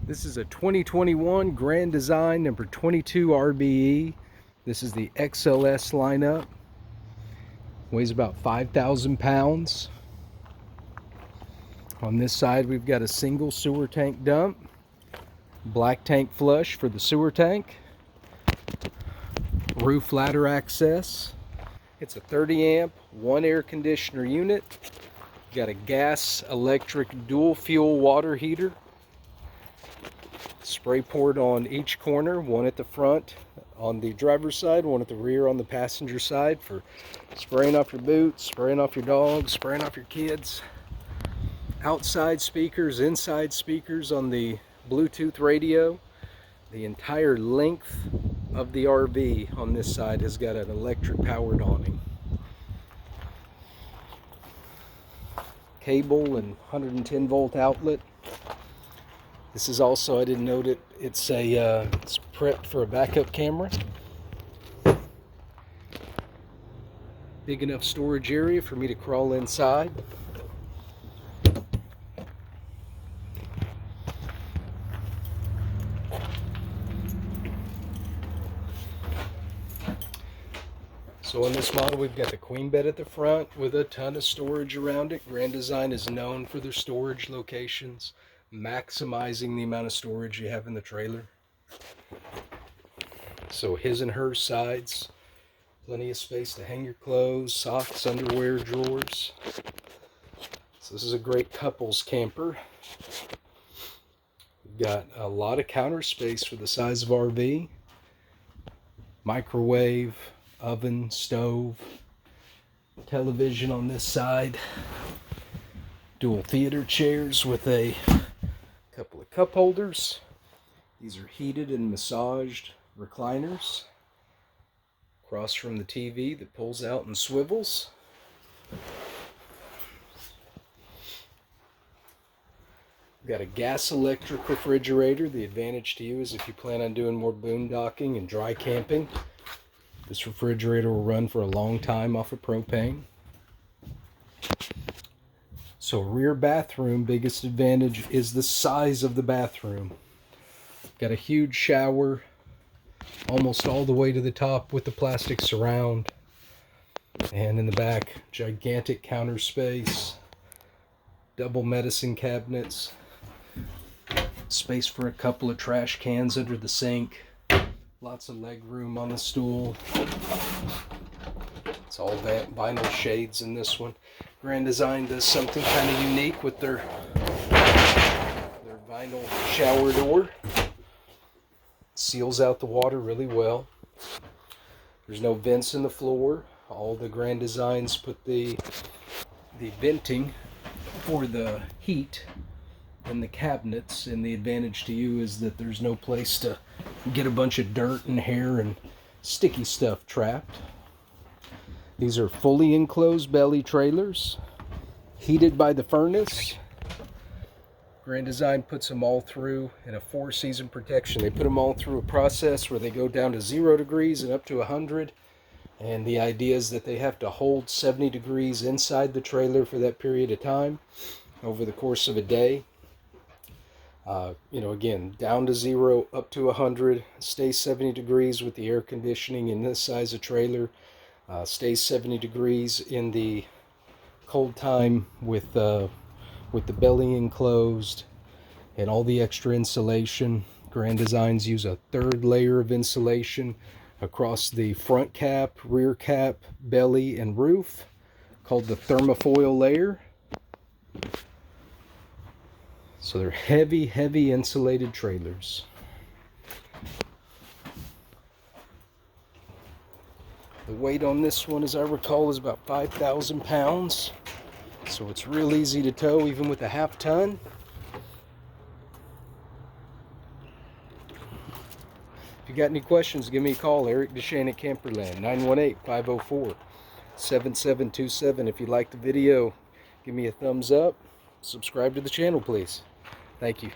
This is a 2021 Grand Design number 22 RBE. This is the XLS lineup. Weighs about 5,000 pounds. On this side we've got a single sewer tank dump. Black tank flush for the sewer tank. Roof ladder access. It's a 30 amp, one air conditioner unit. Got a gas electric dual fuel water heater. Spray port on each corner, one at the front on the driver's side, one at the rear on the passenger side for spraying off your boots, spraying off your dogs, spraying off your kids. Outside speakers, inside speakers on the Bluetooth radio. The entire length of the RV on this side has got an electric powered awning. Cable and 110 volt outlet. This is also, I didn't note it, it's prepped for a backup camera. Big enough storage area for me to crawl inside. So on this model we've got the queen bed at the front with a ton of storage around it. Grand Design is known for their storage locations, maximizing the amount of storage you have in the trailer. So his and her sides, plenty of space to hang your clothes, socks, underwear, drawers. So this is a great couples camper. We've got a lot of counter space for the size of RV. Microwave, oven, stove, television on this side. Dual theater chairs with a couple of cup holders. These are heated and massaged recliners. Across from the TV that pulls out and swivels. We've got a gas electric refrigerator. The advantage to you is if you plan on doing more boondocking and dry camping, this refrigerator will run for a long time off of propane. So rear bathroom, biggest advantage is the size of the bathroom. Got a huge shower, almost all the way to the top with the plastic surround. And in the back, gigantic counter space, double medicine cabinets, space for a couple of trash cans under the sink, lots of leg room on the stool. It's all vinyl shades in this one. Grand Design does something kind of unique with their vinyl shower door. Seals out the water really well. There's no vents in the floor. All the Grand Designs put the venting for the heat in the cabinets, and the advantage to you is that there's no place to get a bunch of dirt and hair and sticky stuff trapped. These are fully enclosed belly trailers, heated by the furnace. Grand Design puts them all through in a 4-season protection. They put them all through a process where they go down to 0 degrees and up to 100. And the idea is that they have to hold 70 degrees inside the trailer for that period of time over the course of a day. Again, down to 0, up to 100, stay 70 degrees with the air conditioning in this size of trailer. Stays 70 degrees in the cold time with the belly enclosed and all the extra insulation. Grand Designs use a 3rd layer of insulation across the front cap, rear cap, belly, and roof, called the thermofoil layer. So they're heavy, heavy insulated trailers. The weight on this one, as I recall, is about 5,000 pounds. So it's real easy to tow, even with a 1/2 ton. If you got any questions, give me a call. Eric Deshane at Camperland, 918-504-7727. If you like the video, give me a thumbs up. Subscribe to the channel, please. Thank you.